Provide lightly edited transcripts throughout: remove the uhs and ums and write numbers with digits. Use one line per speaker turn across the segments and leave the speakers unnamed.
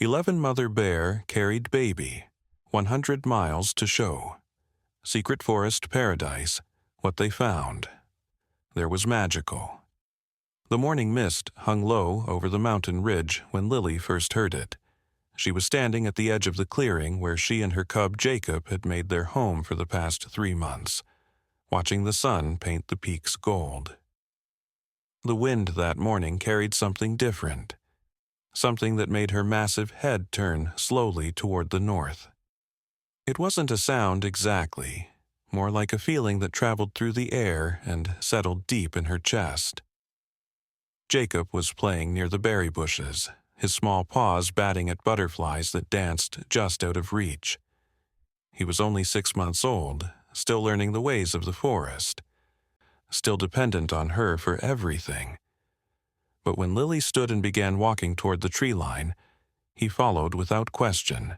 11 Mother Bear carried baby, 100 miles to show. Secret forest paradise, what they found. There was magical. The morning mist hung low over the mountain ridge when Lily first heard it. She was standing at the edge of the clearing where she and her cub Jacob had made their home for the past 3 months, watching the sun paint the peaks gold. The wind that morning carried something different, something that made her massive head turn slowly toward the north. It wasn't a sound exactly, more like a feeling that traveled through the air and settled deep in her chest. Jacob was playing near the berry bushes, his small paws batting at butterflies that danced just out of reach. He was only 6 months old, still learning the ways of the forest, still dependent on her for everything. But when Lily stood and began walking toward the tree line, he followed without question,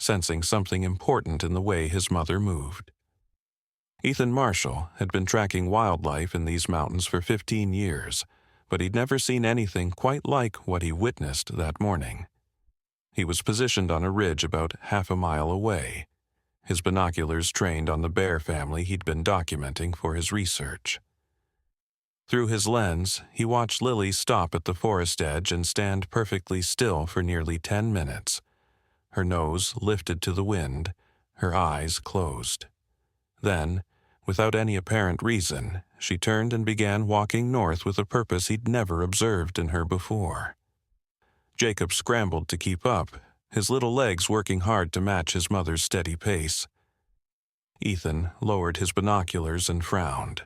sensing something important in the way his mother moved. Ethan Marshall had been tracking wildlife in these mountains for 15 years, but he'd never seen anything quite like what he witnessed that morning. He was positioned on a ridge about half a mile away, his binoculars trained on the bear family he'd been documenting for his research. Through his lens, he watched Lily stop at the forest edge and stand perfectly still for nearly 10 minutes, her nose lifted to the wind, her eyes closed. Then, without any apparent reason, she turned and began walking north with a purpose he'd never observed in her before. Jacob scrambled to keep up, his little legs working hard to match his mother's steady pace. Ethan lowered his binoculars and frowned.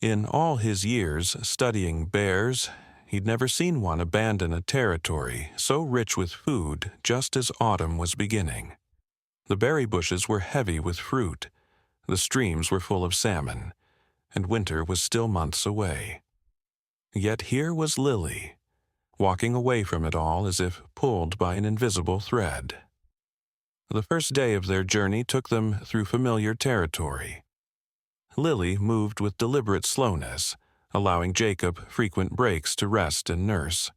In all his years studying bears, he'd never seen one abandon a territory so rich with food just as autumn was beginning. The berry bushes were heavy with fruit, the streams were full of salmon, and winter was still months away. Yet here was Lily, walking away from it all as if pulled by an invisible thread. The first day of their journey took them through familiar territory. Lily moved with deliberate slowness, allowing Jacob frequent breaks to rest and nurse.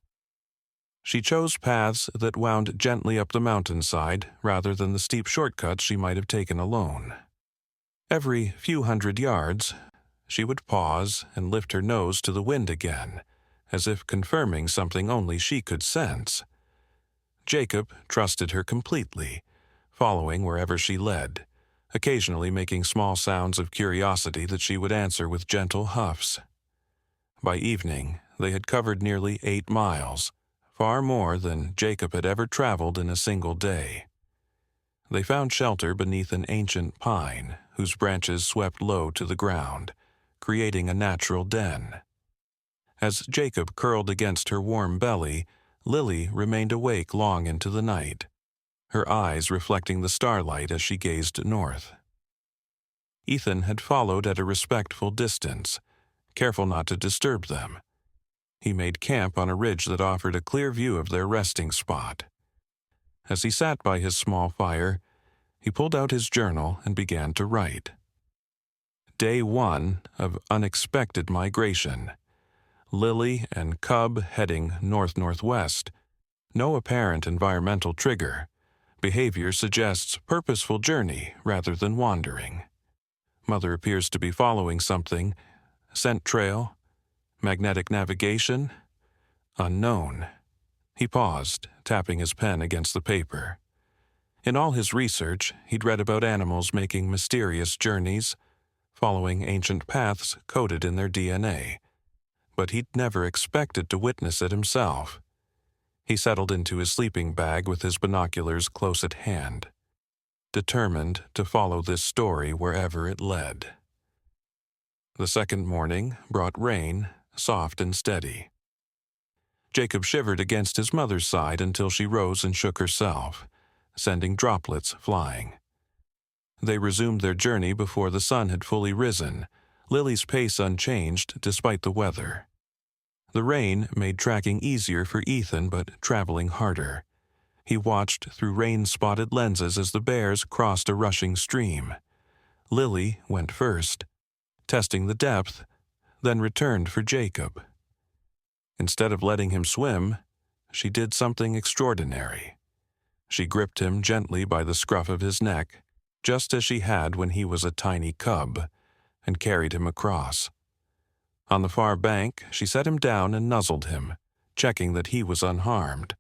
She chose paths that wound gently up the mountainside rather than the steep shortcuts she might have taken alone. Every few hundred yards, she would pause and lift her nose to the wind again, as if confirming something only she could sense. Jacob trusted her completely, following wherever she led, occasionally making small sounds of curiosity that she would answer with gentle huffs. By evening, they had covered nearly 8 miles, far more than Jacob had ever traveled in a single day. They found shelter beneath an ancient pine, whose branches swept low to the ground, creating a natural den. As Jacob curled against her warm belly, Lily remained awake long into the night, her eyes reflecting the starlight as she gazed north. Ethan had followed at a respectful distance, careful not to disturb them. He made camp on a ridge that offered a clear view of their resting spot. As he sat by his small fire, he pulled out his journal and began to write. Day 1 of unexpected migration. Lily and cub heading north-northwest. No apparent environmental trigger. Behavior suggests purposeful journey rather than wandering. Mother appears to be following something. Scent trail? Magnetic navigation? Unknown. He paused, tapping his pen against the paper. In all his research, he'd read about animals making mysterious journeys, following ancient paths coded in their DNA. But he'd never expected to witness it himself. He settled into his sleeping bag with his binoculars close at hand, determined to follow this story wherever it led. The second morning brought rain, soft and steady. Jacob shivered against his mother's side until she rose and shook herself, sending droplets flying. They resumed their journey before the sun had fully risen, Lily's pace unchanged despite the weather. The rain made tracking easier for Ethan but traveling harder. He watched through rain-spotted lenses as the bears crossed a rushing stream. Lily went first, testing the depth, then returned for Jacob. Instead of letting him swim, she did something extraordinary. She gripped him gently by the scruff of his neck, just as she had when he was a tiny cub, and carried him across. On the far bank, she set him down and nuzzled him, checking that he was unharmed.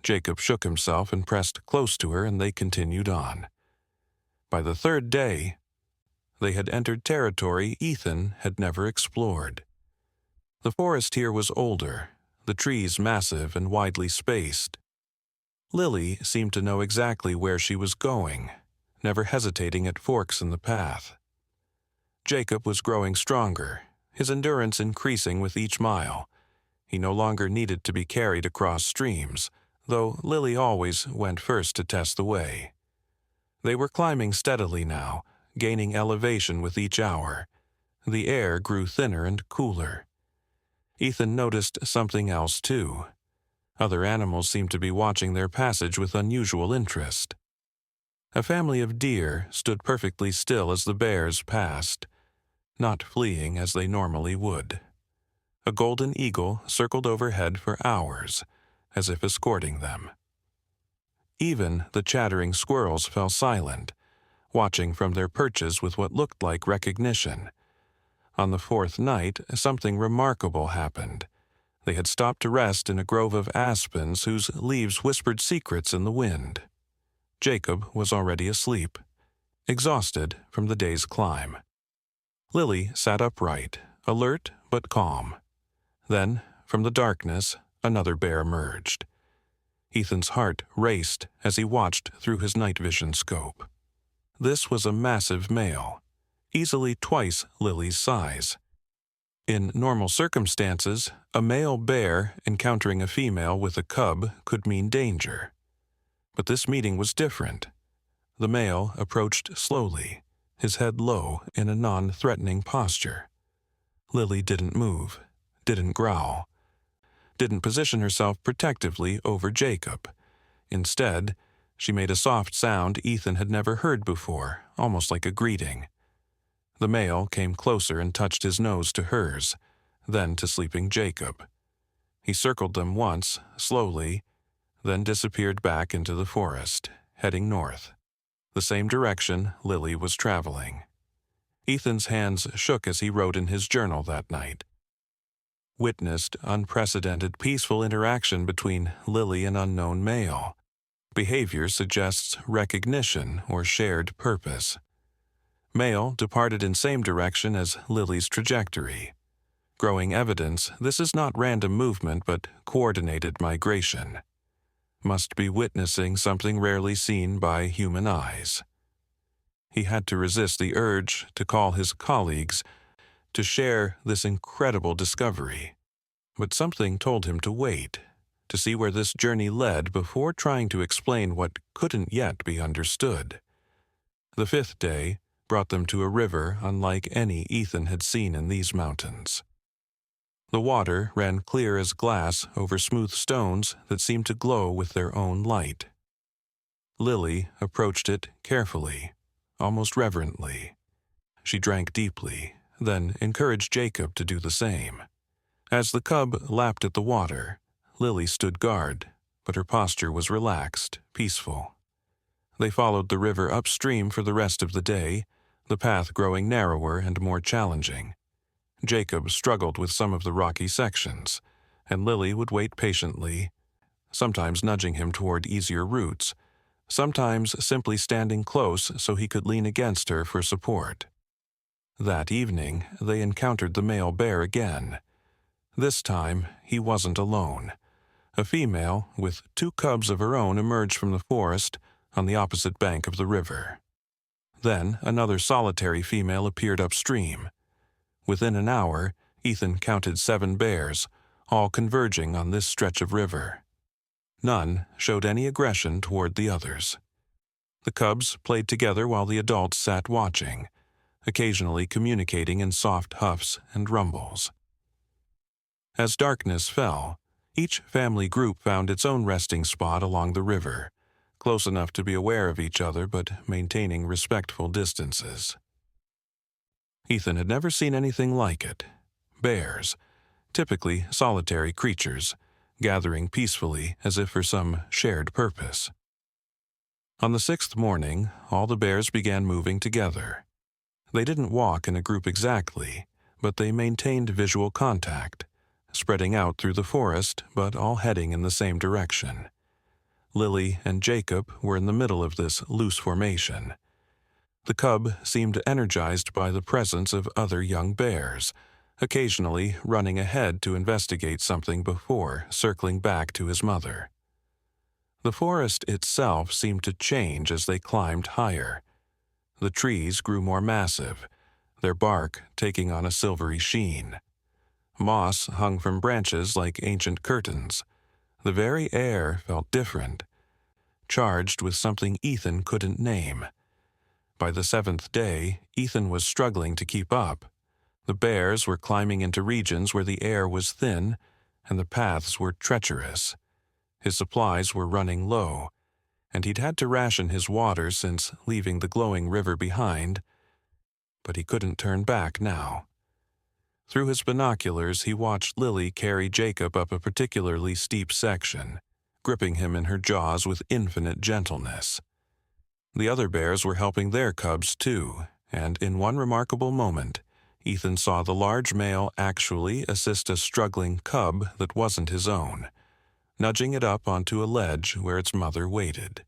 Jacob shook himself and pressed close to her, and they continued on. By the third day, they had entered territory Ethan had never explored. The forest here was older, the trees massive and widely spaced. Lily seemed to know exactly where she was going, never hesitating at forks in the path. Jacob was growing stronger, his endurance increasing with each mile. He no longer needed to be carried across streams, though Lily always went first to test the way. They were climbing steadily now, gaining elevation with each hour. The air grew thinner and cooler. Ethan noticed something else too. Other animals seemed to be watching their passage with unusual interest. A family of deer stood perfectly still as the bears passed, not fleeing as they normally would. A golden eagle circled overhead for hours, as if escorting them. Even the chattering squirrels fell silent, watching from their perches with what looked like recognition. On the fourth night, something remarkable happened. They had stopped to rest in a grove of aspens whose leaves whispered secrets in the wind. Jacob was already asleep, exhausted from the day's climb. Lily sat upright, alert but calm. Then, from the darkness, another bear emerged. Ethan's heart raced as he watched through his night vision scope. This was a massive male, easily twice Lily's size. In normal circumstances, a male bear encountering a female with a cub could mean danger. But this meeting was different. The male approached slowly, his head low in a non-threatening posture. Lily didn't move, didn't growl, didn't position herself protectively over Jacob. Instead, she made a soft sound Ethan had never heard before, almost like a greeting. The male came closer and touched his nose to hers, then to sleeping Jacob. He circled them once, slowly, then disappeared back into the forest, heading north, the same direction Lily was traveling. Ethan's hands shook as he wrote in his journal that night. Witnessed unprecedented peaceful interaction between Lily and unknown male. Behavior suggests recognition or shared purpose. Male departed in same direction as Lily's trajectory. Growing evidence, this is not random movement but coordinated migration. Must be witnessing something rarely seen by human eyes. He had to resist the urge to call his colleagues to share this incredible discovery. But something told him to wait, to see where this journey led before trying to explain what couldn't yet be understood. The fifth day brought them to a river unlike any Ethan had seen in these mountains. The water ran clear as glass over smooth stones that seemed to glow with their own light. Lily approached it carefully, almost reverently. She drank deeply, then encouraged Jacob to do the same. As the cub lapped at the water, Lily stood guard, but her posture was relaxed, peaceful. They followed the river upstream for the rest of the day, the path growing narrower and more challenging. Jacob struggled with some of the rocky sections, and Lily would wait patiently, sometimes nudging him toward easier routes, sometimes simply standing close so he could lean against her for support. That evening, they encountered the male bear again. This time, he wasn't alone. A female with 2 cubs of her own emerged from the forest on the opposite bank of the river. Then another solitary female appeared upstream. Within an hour, Ethan counted 7 bears, all converging on this stretch of river. None showed any aggression toward the others. The cubs played together while the adults sat watching, occasionally communicating in soft huffs and rumbles. As darkness fell, each family group found its own resting spot along the river, close enough to be aware of each other but maintaining respectful distances. Ethan had never seen anything like it. Bears, typically solitary creatures, gathering peacefully as if for some shared purpose. On the 6th morning, all the bears began moving together. They didn't walk in a group exactly, but they maintained visual contact, spreading out through the forest but all heading in the same direction. Lily and Jacob were in the middle of this loose formation. The cub seemed energized by the presence of other young bears, occasionally running ahead to investigate something before circling back to his mother. The forest itself seemed to change as they climbed higher. The trees grew more massive, their bark taking on a silvery sheen. Moss hung from branches like ancient curtains. The very air felt different, charged with something Ethan couldn't name. By the 7th day, Ethan was struggling to keep up. The bears were climbing into regions where the air was thin and the paths were treacherous. His supplies were running low, and he'd had to ration his water since leaving the glowing river behind, but he couldn't turn back now. Through his binoculars, he watched Lily carry Jacob up a particularly steep section, gripping him in her jaws with infinite gentleness. The other bears were helping their cubs too, and in one remarkable moment, Ethan saw the large male actually assist a struggling cub that wasn't his own, nudging it up onto a ledge where its mother waited.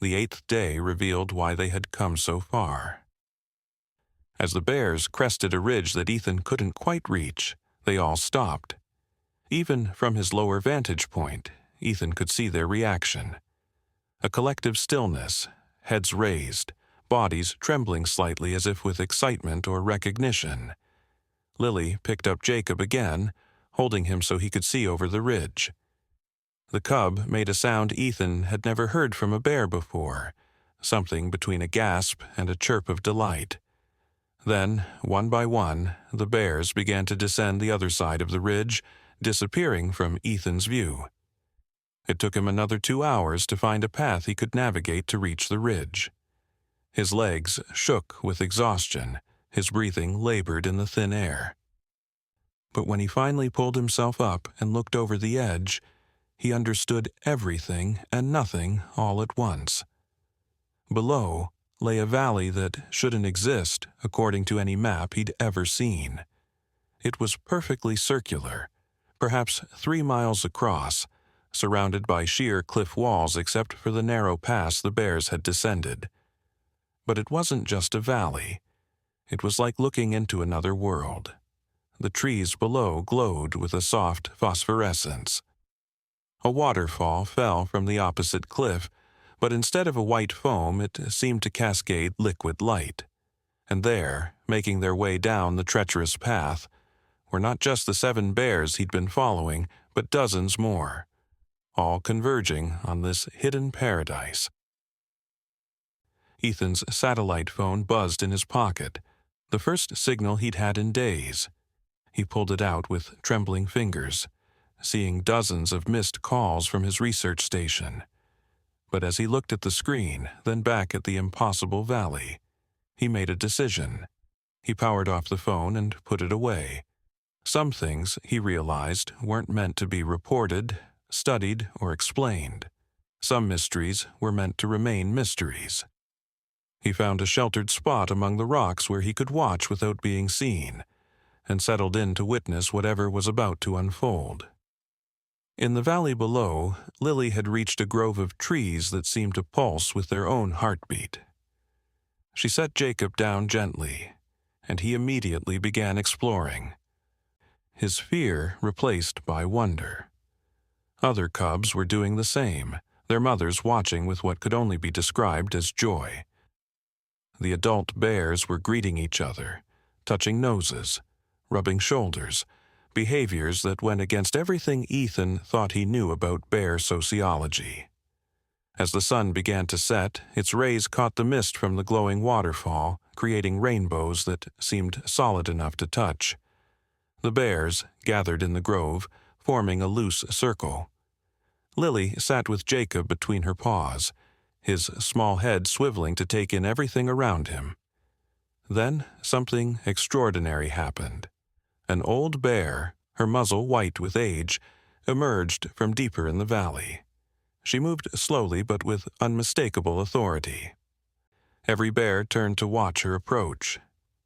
The 8th day revealed why they had come so far. As the bears crested a ridge that Ethan couldn't quite reach, they all stopped. Even from his lower vantage point, Ethan could see their reaction. A collective stillness, heads raised, bodies trembling slightly as if with excitement or recognition. Lily picked up Jacob again, holding him so he could see over the ridge. The cub made a sound Ethan had never heard from a bear before, something between a gasp and a chirp of delight. Then, one by one, the bears began to descend the other side of the ridge, disappearing from Ethan's view. It took him another 2 hours to find a path he could navigate to reach the ridge. His legs shook with exhaustion, his breathing labored in the thin air. But when he finally pulled himself up and looked over the edge, he understood everything and nothing all at once. Below lay a valley that shouldn't exist according to any map he'd ever seen. It was perfectly circular, perhaps 3 miles across, surrounded by sheer cliff walls except for the narrow pass the bears had descended. But it wasn't just a valley. It was like looking into another world. The trees below glowed with a soft phosphorescence. A waterfall fell from the opposite cliff, but instead of a white foam, it seemed to cascade liquid light. And there, making their way down the treacherous path, were not just the 7 bears he'd been following, but dozens more, all converging on this hidden paradise. Ethan's satellite phone buzzed in his pocket, the first signal he'd had in days. He pulled it out with trembling fingers, seeing dozens of missed calls from his research station. But as he looked at the screen, then back at the impossible valley, he made a decision. He powered off the phone and put it away. Some things, he realized, weren't meant to be reported, studied, or explained. Some mysteries were meant to remain mysteries. He found a sheltered spot among the rocks where he could watch without being seen, and settled in to witness whatever was about to unfold. In the valley below, Lily had reached a grove of trees that seemed to pulse with their own heartbeat. She set Jacob down gently, and he immediately began exploring, his fear replaced by wonder. Other cubs were doing the same, their mothers watching with what could only be described as joy. The adult bears were greeting each other, touching noses, rubbing shoulders, behaviors that went against everything Ethan thought he knew about bear sociology. As the sun began to set, its rays caught the mist from the glowing waterfall, creating rainbows that seemed solid enough to touch. The bears gathered in the grove, forming a loose circle. Lily sat with Jacob between her paws, his small head swiveling to take in everything around him. Then something extraordinary happened. An old bear, her muzzle white with age, emerged from deeper in the valley. She moved slowly but with unmistakable authority. Every bear turned to watch her approach.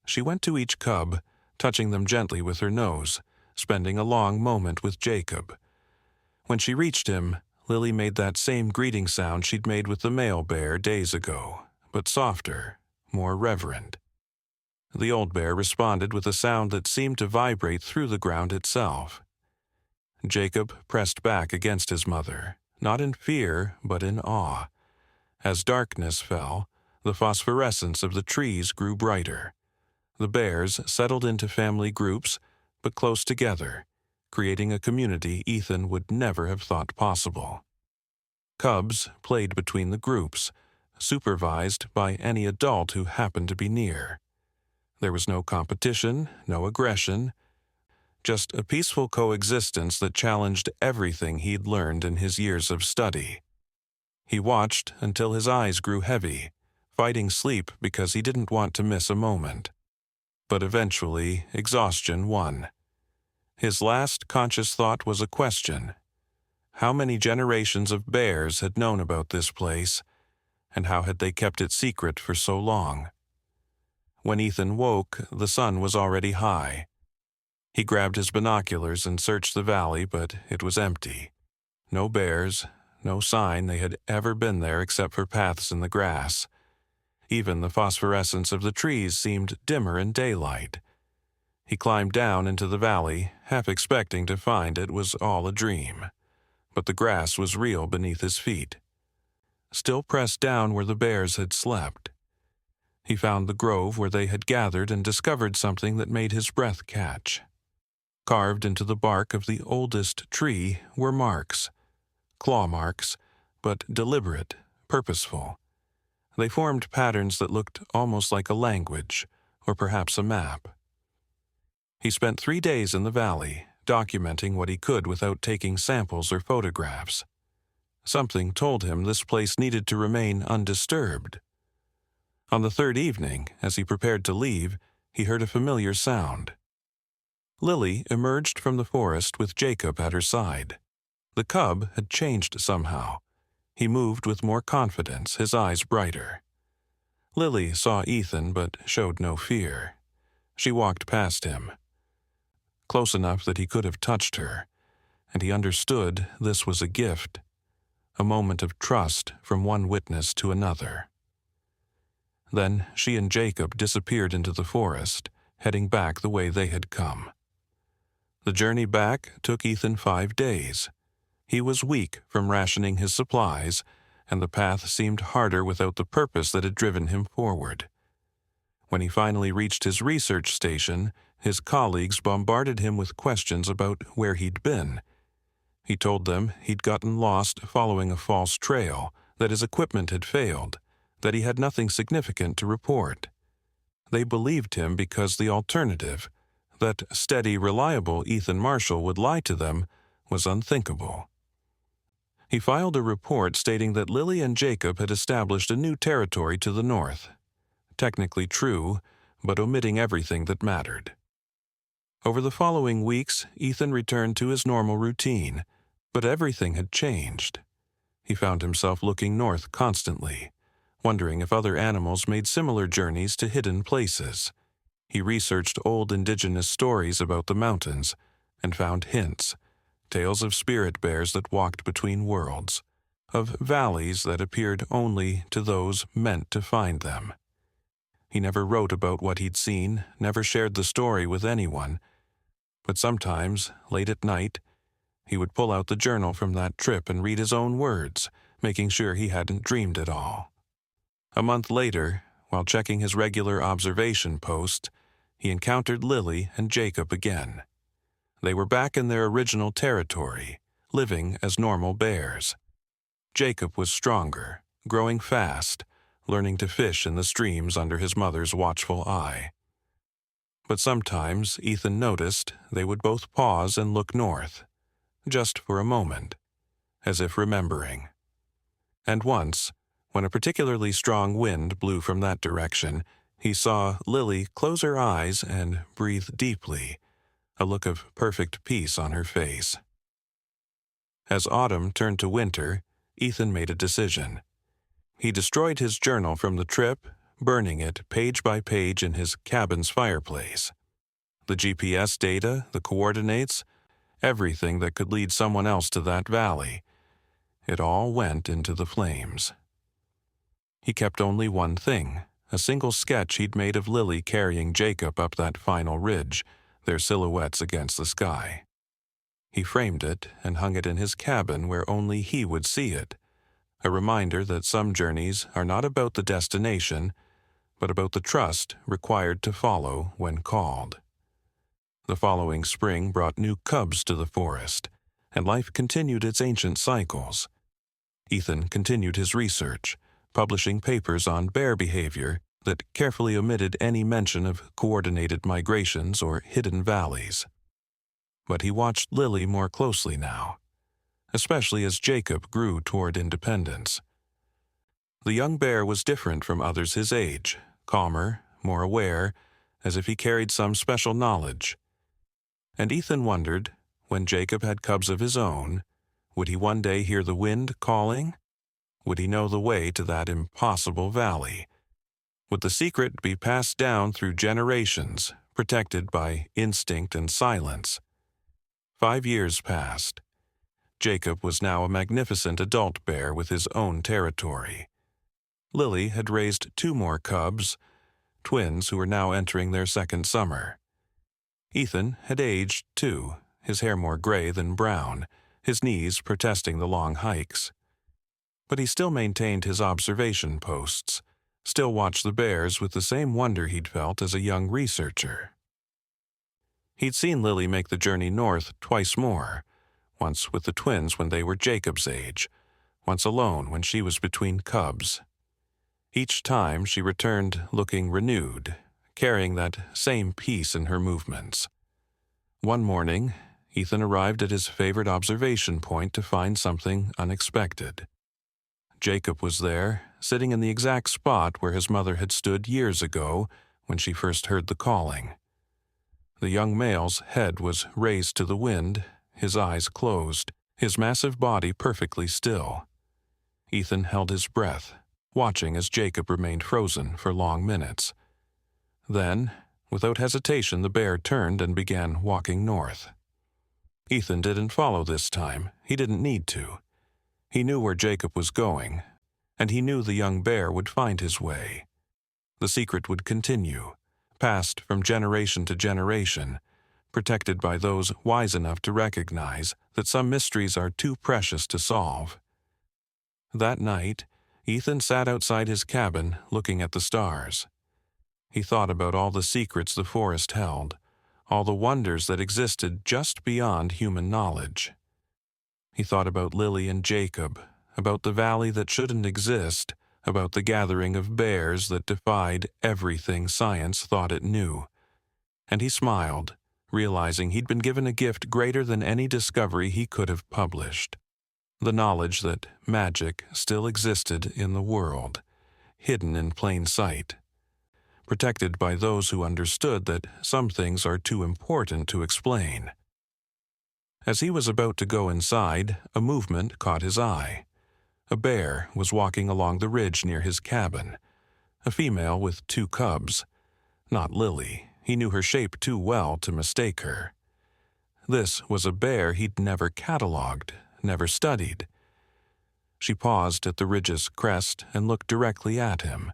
She went to each cub, touching them gently with her nose, spending a long moment with Jacob. When she reached him, Lily made that same greeting sound she'd made with the male bear days ago, but softer, more reverent. The old bear responded with a sound that seemed to vibrate through the ground itself. Jacob pressed back against his mother, not in fear but in awe. As darkness fell, the phosphorescence of the trees grew brighter. The bears settled into family groups, but close together, creating a community Ethan would never have thought possible. Cubs played between the groups, supervised by any adult who happened to be near. There was no competition, no aggression, just a peaceful coexistence that challenged everything he'd learned in his years of study. He watched until his eyes grew heavy, fighting sleep because he didn't want to miss a moment. But eventually, exhaustion won. His last conscious thought was a question. How many generations of bears had known about this place, and how had they kept it secret for so long? When Ethan woke, the sun was already high. He grabbed his binoculars and searched the valley, but it was empty. No bears, no sign they had ever been there except for paths in the grass. Even the phosphorescence of the trees seemed dimmer in daylight. He climbed down into the valley, half expecting to find it was all a dream. But the grass was real beneath his feet, still pressed down where the bears had slept. He found the grove where they had gathered and discovered something that made his breath catch. Carved into the bark of the oldest tree were marks, claw marks, but deliberate, purposeful. They formed patterns that looked almost like a language, or perhaps a map. He spent 3 days in the valley, documenting what he could without taking samples or photographs. Something told him this place needed to remain undisturbed. On the 3rd evening, as he prepared to leave, he heard a familiar sound. Lily emerged from the forest with Jacob at her side. The cub had changed somehow. He moved with more confidence, his eyes brighter. Lily saw Ethan but showed no fear. She walked past him, close enough that he could have touched her, and he understood this was a gift, a moment of trust from one witness to another. Then she and Jacob disappeared into the forest, heading back the way they had come. The journey back took Ethan 5 days. He was weak from rationing his supplies, and the path seemed harder without the purpose that had driven him forward. When he finally reached his research station, his colleagues bombarded him with questions about where he'd been. He told them he'd gotten lost following a false trail, that his equipment had failed, that he had nothing significant to report. They believed him because the alternative, that steady, reliable Ethan Marshall would lie to them, was unthinkable. He filed a report stating that Lily and Jacob had established a new territory to the north. Technically true, but omitting everything that mattered. Over the following weeks, Ethan returned to his normal routine, but everything had changed. He found himself looking north constantly, wondering if other animals made similar journeys to hidden places. He researched old indigenous stories about the mountains and found hints, tales of spirit bears that walked between worlds, of valleys that appeared only to those meant to find them. He never wrote about what he'd seen, never shared the story with anyone, but sometimes, late at night, he would pull out the journal from that trip and read his own words, making sure he hadn't dreamed it all. A month later, while checking his regular observation post, he encountered Lily and Jacob again. They were back in their original territory, living as normal bears. Jacob was stronger, growing fast, learning to fish in the streams under his mother's watchful eye. But sometimes Ethan noticed they would both pause and look north, just for a moment, as if remembering. And once, when a particularly strong wind blew from that direction, he saw Lily close her eyes and breathe deeply, a look of perfect peace on her face. As autumn turned to winter, Ethan made a decision. He destroyed his journal from the trip, burning it page by page in his cabin's fireplace. The GPS data, the coordinates, everything that could lead someone else to that valley. It all went into the flames. He kept only one thing, a single sketch he'd made of Lily carrying Jacob up that final ridge, their silhouettes against the sky. He framed it and hung it in his cabin where only he would see it, a reminder that some journeys are not about the destination, but about the trust required to follow when called. The following spring brought new cubs to the forest, and life continued its ancient cycles. Ethan continued his research, publishing papers on bear behavior that carefully omitted any mention of coordinated migrations or hidden valleys. But he watched Lily more closely now, especially as Jacob grew toward independence. The young bear was different from others his age, calmer, more aware, as if he carried some special knowledge. And Ethan wondered, when Jacob had cubs of his own, would he one day hear the wind calling? Would he know the way to that impossible valley? Would the secret be passed down through generations, protected by instinct and silence? 5 years passed. Jacob was now a magnificent adult bear with his own territory. Lily had raised 2 more cubs, twins who were now entering their second summer. Ethan had aged, too, his hair more gray than brown, his knees protesting the long hikes. But he still maintained his observation posts, still watched the bears with the same wonder he'd felt as a young researcher. He'd seen Lily make the journey north twice more, once with the twins when they were Jacob's age, once alone when she was between cubs. Each time she returned looking renewed, carrying that same peace in her movements. One morning, Ethan arrived at his favorite observation point to find something unexpected. Jacob was there, sitting in the exact spot where his mother had stood years ago when she first heard the calling. The young male's head was raised to the wind, his eyes closed, his massive body perfectly still. Ethan held his breath, watching as Jacob remained frozen for long minutes. Then, without hesitation, the bear turned and began walking north. Ethan didn't follow this time. He didn't need to. He knew where Jacob was going, and he knew the young bear would find his way. The secret would continue, passed from generation to generation, protected by those wise enough to recognize that some mysteries are too precious to solve. That night, Ethan sat outside his cabin looking at the stars. He thought about all the secrets the forest held, all the wonders that existed just beyond human knowledge. He thought about Lily and Jacob, about the valley that shouldn't exist, about the gathering of bears that defied everything science thought it knew. And he smiled, realizing he'd been given a gift greater than any discovery he could have published. The knowledge that magic still existed in the world, hidden in plain sight, protected by those who understood that some things are too important to explain. As he was about to go inside, a movement caught his eye. A bear was walking along the ridge near his cabin, a female with 2 cubs. Not Lily. He knew her shape too well to mistake her. This was a bear he'd never catalogued, never studied. She paused at the ridge's crest and looked directly at him,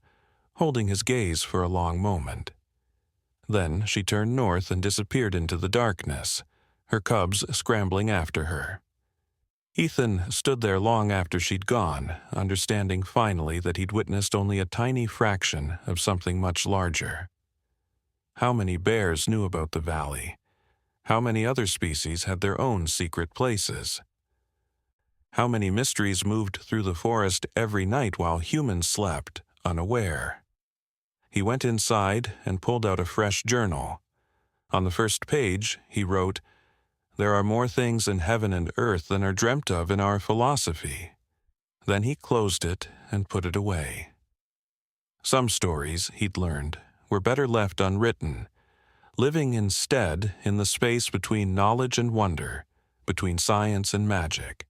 holding his gaze for a long moment. Then she turned north and disappeared into the darkness, her cubs scrambling after her. Ethan stood there long after she'd gone, understanding finally that he'd witnessed only a tiny fraction of something much larger. How many bears knew about the valley? How many other species had their own secret places? How many mysteries moved through the forest every night while humans slept, unaware? He went inside and pulled out a fresh journal. On the first page, he wrote, "There are more things in heaven and earth than are dreamt of in our philosophy." Then he closed it and put it away. Some stories, he'd learned, were better left unwritten, living instead in the space between knowledge and wonder, between science and magic.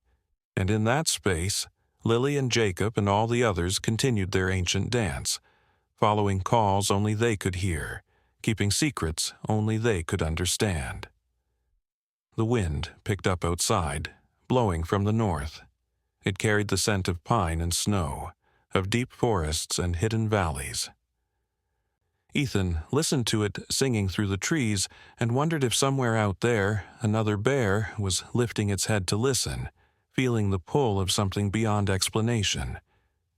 And in that space, Lily and Jacob and all the others continued their ancient dance, following calls only they could hear, keeping secrets only they could understand. The wind picked up outside, blowing from the north. It carried the scent of pine and snow, of deep forests and hidden valleys. Ethan listened to it singing through the trees and wondered if somewhere out there another bear was lifting its head to listen, feeling the pull of something beyond explanation.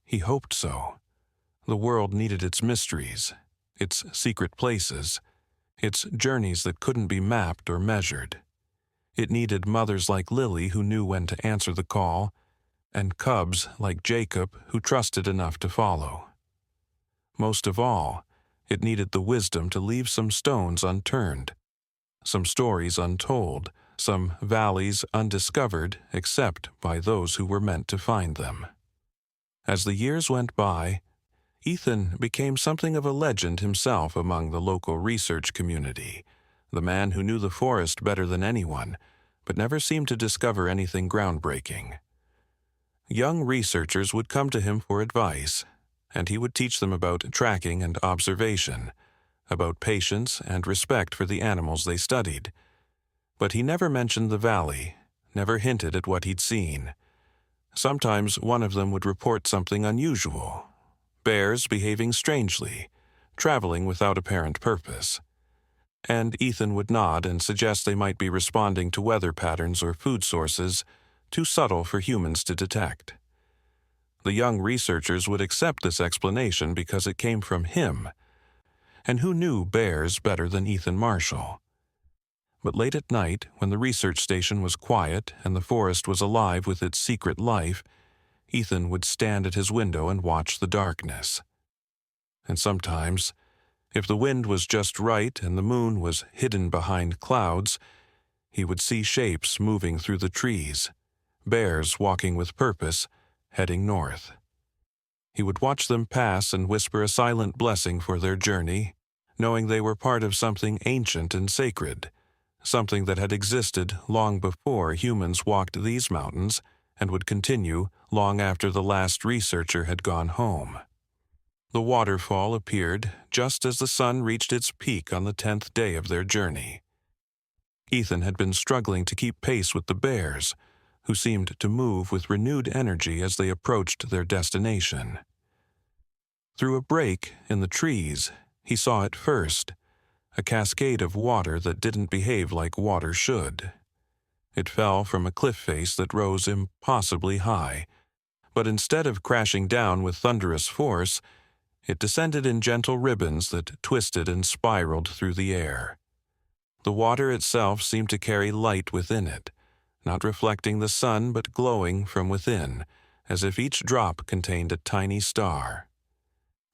He hoped so. The world needed its mysteries, its secret places, its journeys that couldn't be mapped or measured. It needed mothers like Lily who knew when to answer the call, and cubs like Jacob who trusted enough to follow. Most of all, it needed the wisdom to leave some stones unturned, some stories untold, some valleys undiscovered except by those who were meant to find them. As the years went by, Ethan became something of a legend himself among the local research community, the man who knew the forest better than anyone, but never seemed to discover anything groundbreaking. Young researchers would come to him for advice, and he would teach them about tracking and observation, about patience and respect for the animals they studied. But he never mentioned the valley, never hinted at what he'd seen. Sometimes one of them would report something unusual, bears behaving strangely, traveling without apparent purpose. And Ethan would nod and suggest they might be responding to weather patterns or food sources too subtle for humans to detect. The young researchers would accept this explanation because it came from him. And who knew bears better than Ethan Marshall? But late at night, when the research station was quiet and the forest was alive with its secret life, Ethan would stand at his window and watch the darkness. And sometimes, if the wind was just right and the moon was hidden behind clouds, he would see shapes moving through the trees, bears walking with purpose, heading north. He would watch them pass and whisper a silent blessing for their journey, knowing they were part of something ancient and sacred, something that had existed long before humans walked these mountains and would continue long after the last researcher had gone home. The waterfall appeared just as the sun reached its peak on the 10th day of their journey. Ethan had been struggling to keep pace with the bears, who seemed to move with renewed energy as they approached their destination. Through a break in the trees, he saw it first, a cascade of water that didn't behave like water should. It fell from a cliff face that rose impossibly high, but instead of crashing down with thunderous force, it descended in gentle ribbons that twisted and spiraled through the air. The water itself seemed to carry light within it, not reflecting the sun but glowing from within, as if each drop contained a tiny star.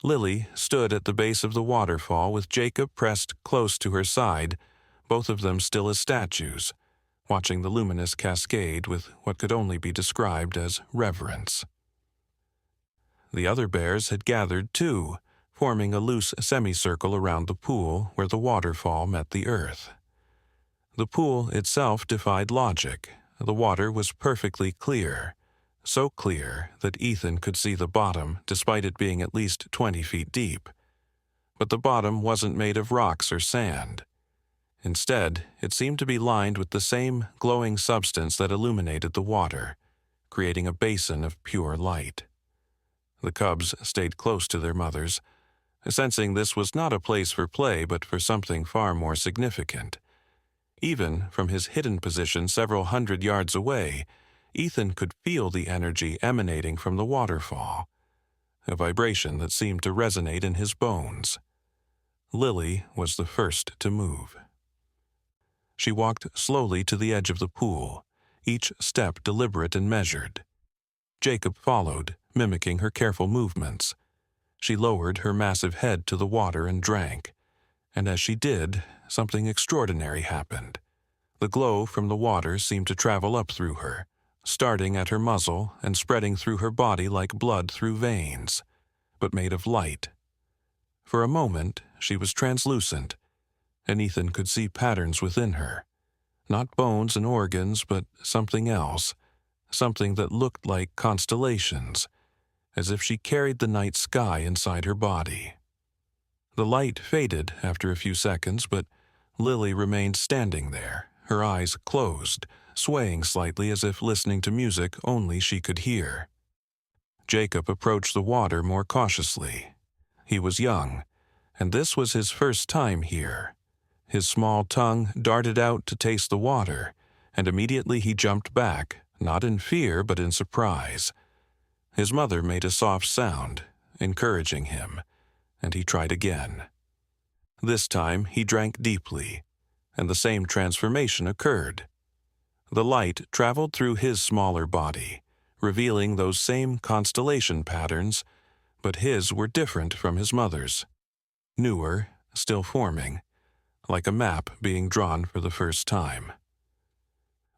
Lily stood at the base of the waterfall with Jacob pressed close to her side, both of them still as statues, watching the luminous cascade with what could only be described as reverence. The other bears had gathered too, forming a loose semicircle around the pool where the waterfall met the earth. The pool itself defied logic. The water was perfectly clear, so clear that Ethan could see the bottom despite it being at least 20 feet deep. But the bottom wasn't made of rocks or sand. Instead, it seemed to be lined with the same glowing substance that illuminated the water, creating a basin of pure light. The cubs stayed close to their mothers, sensing this was not a place for play but for something far more significant. Even from his hidden position several hundred yards away, Ethan could feel the energy emanating from the waterfall, a vibration that seemed to resonate in his bones. Lily was the first to move. She walked slowly to the edge of the pool, each step deliberate and measured. Jacob followed, mimicking her careful movements. She lowered her massive head to the water and drank, and as she did, something extraordinary happened. The glow from the water seemed to travel up through her, starting at her muzzle and spreading through her body like blood through veins, but made of light. For a moment, she was translucent, and Ethan could see patterns within her. Not bones and organs, but something else, something that looked like constellations, as if she carried the night sky inside her body. The light faded after a few seconds, but Lily remained standing there, her eyes closed, swaying slightly as if listening to music only she could hear. Jacob approached the water more cautiously. He was young, and this was his first time here. His small tongue darted out to taste the water, and immediately he jumped back, not in fear but in surprise. His mother made a soft sound, encouraging him, and he tried again. This time he drank deeply, and the same transformation occurred. The light traveled through his smaller body, revealing those same constellation patterns, but his were different from his mother's. Newer, still forming, like a map being drawn for the first time.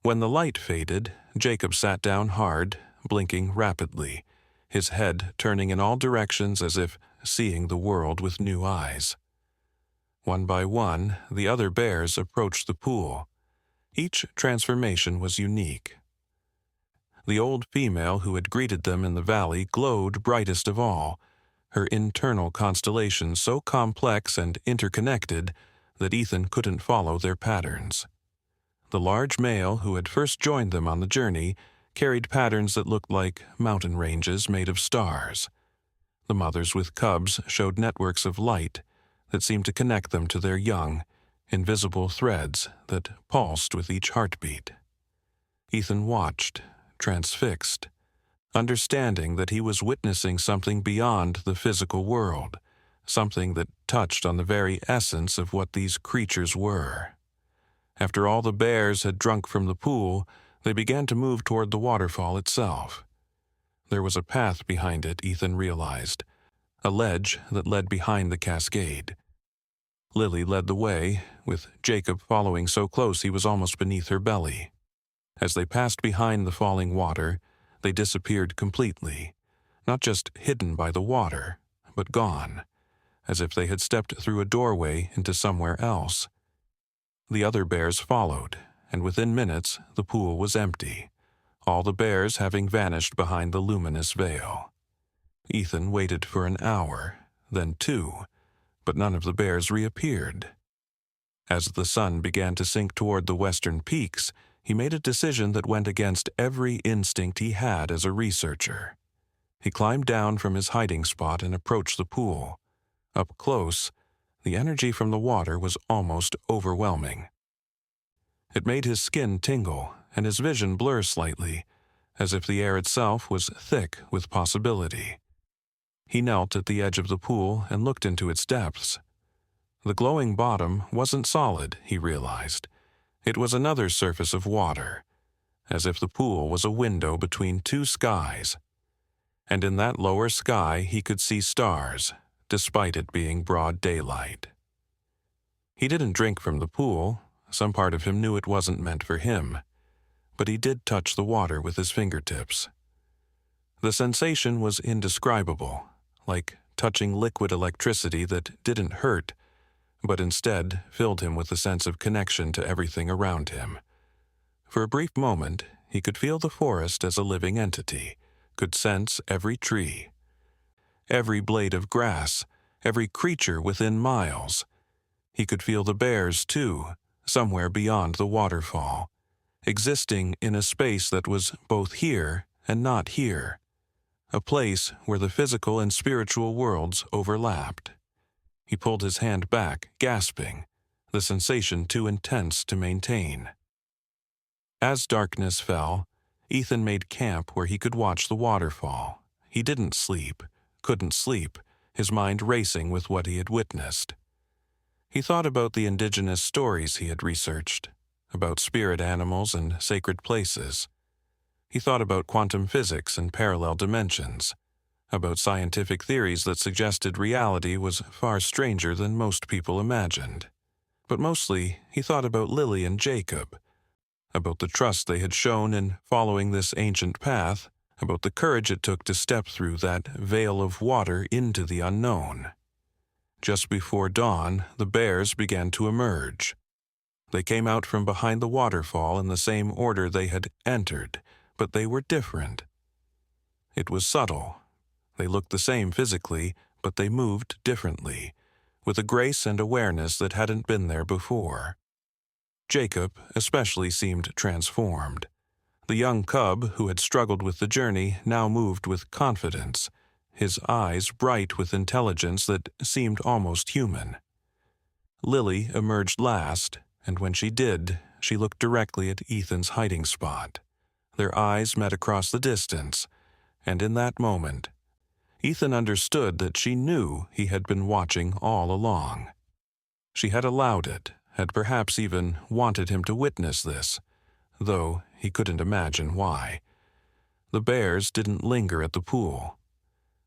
When the light faded, Jacob sat down hard, blinking rapidly, his head turning in all directions as if seeing the world with new eyes. One by one, the other bears approached the pool. Each transformation was unique. The old female who had greeted them in the valley glowed brightest of all, her internal constellation so complex and interconnected that Ethan couldn't follow their patterns. The large male who had first joined them on the journey carried patterns that looked like mountain ranges made of stars. The mothers with cubs showed networks of light that seemed to connect them to their young, invisible threads that pulsed with each heartbeat. Ethan watched, transfixed, understanding that he was witnessing something beyond the physical world, something that touched on the very essence of what these creatures were. After all the bears had drunk from the pool, they began to move toward the waterfall itself. There was a path behind it, Ethan realized, a ledge that led behind the cascade. Lily led the way, with Jacob following so close he was almost beneath her belly. As they passed behind the falling water, they disappeared completely, not just hidden by the water, but gone, as if they had stepped through a doorway into somewhere else. The other bears followed, and within minutes the pool was empty, all the bears having vanished behind the luminous veil. Ethan waited for an hour, then 2, but none of the bears reappeared. As the sun began to sink toward the western peaks, he made a decision that went against every instinct he had as a researcher. He climbed down from his hiding spot and approached the pool. Up close, the energy from the water was almost overwhelming. It made his skin tingle and his vision blur slightly, as if the air itself was thick with possibility. He knelt at the edge of the pool and looked into its depths. The glowing bottom wasn't solid, he realized. It was another surface of water, as if the pool was a window between 2 skies. And in that lower sky he could see stars, despite it being broad daylight. He didn't drink from the pool. Some part of him knew it wasn't meant for him, but he did touch the water with his fingertips. The sensation was indescribable, like touching liquid electricity that didn't hurt, but instead filled him with a sense of connection to everything around him. For a brief moment, he could feel the forest as a living entity, could sense every tree, every blade of grass, every creature within miles. He could feel the bears, too, somewhere beyond the waterfall, existing in a space that was both here and not here, a place where the physical and spiritual worlds overlapped. He pulled his hand back, gasping, the sensation too intense to maintain. As darkness fell, Ethan made camp where he could watch the waterfall. He didn't sleep, couldn't sleep, his mind racing with what he had witnessed. He thought about the indigenous stories he had researched, about spirit animals and sacred places. He thought about quantum physics and parallel dimensions, about scientific theories that suggested reality was far stranger than most people imagined. But mostly, he thought about Lily and Jacob, about the trust they had shown in following this ancient path, about the courage it took to step through that veil of water into the unknown. Just before dawn, the bears began to emerge. They came out from behind the waterfall in the same order they had entered, but they were different. It was subtle. They looked the same physically, but they moved differently, with a grace and awareness that hadn't been there before. Jacob especially seemed transformed. The young cub who had struggled with the journey now moved with confidence, his eyes bright with intelligence that seemed almost human. Lily emerged last, and when she did, she looked directly at Ethan's hiding spot. Their eyes met across the distance, and in that moment, Ethan understood that she knew he had been watching all along. She had allowed it, had perhaps even wanted him to witness this, though he couldn't imagine why. The bears didn't linger at the pool.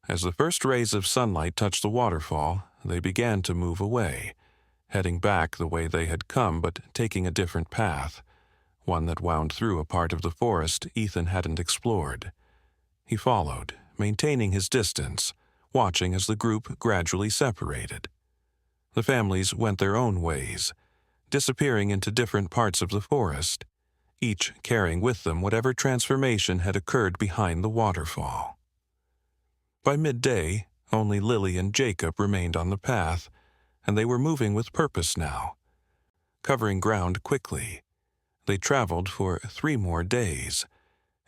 As the first rays of sunlight touched the waterfall, they began to move away, heading back the way they had come but taking a different path, one that wound through a part of the forest Ethan hadn't explored. He followed, maintaining his distance, watching as the group gradually separated. The families went their own ways, disappearing into different parts of the forest, each carrying with them whatever transformation had occurred behind the waterfall. By midday, only Lily and Jacob remained on the path, and they were moving with purpose now. Covering ground quickly, they traveled for 3 more days,